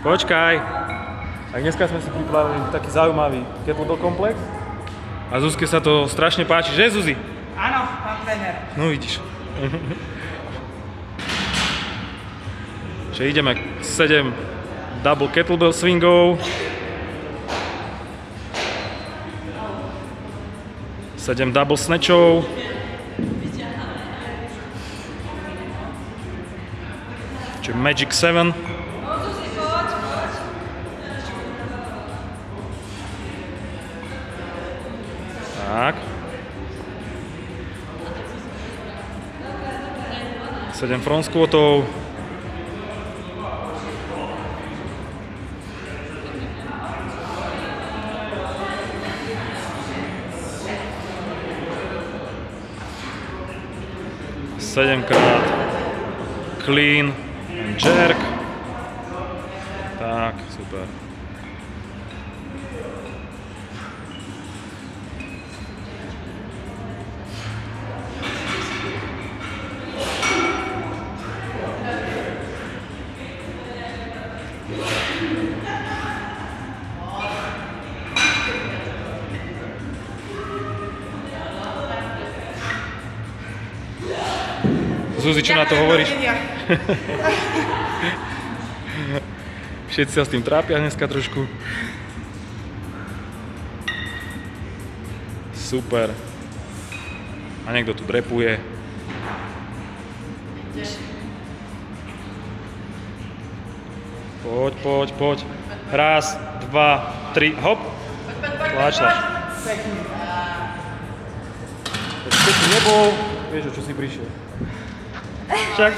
Počkaj. Tak dneska sme si pripravili taký zaujímavý kettlebell komplex. A Zuzke sa to strašne páči, že Zuzi? Áno, pán tréner. No vidíš. Čiže ideme 7 double kettlebell swingov. 7 double snatchov. Čiže Magic 7. Tak. 7 front squatov. Sedemkrát clean and jerk. Tak, super. Zuzi, čo na to hovoríš? Všetci sa s tým trápia dneska trošku. Super. A niekto tu drepuje. Poď, poď, poď. Raz, dva, tri, hop. Tlač, tlač. Keď si nebol, vieš, o čo si prišiel. Však.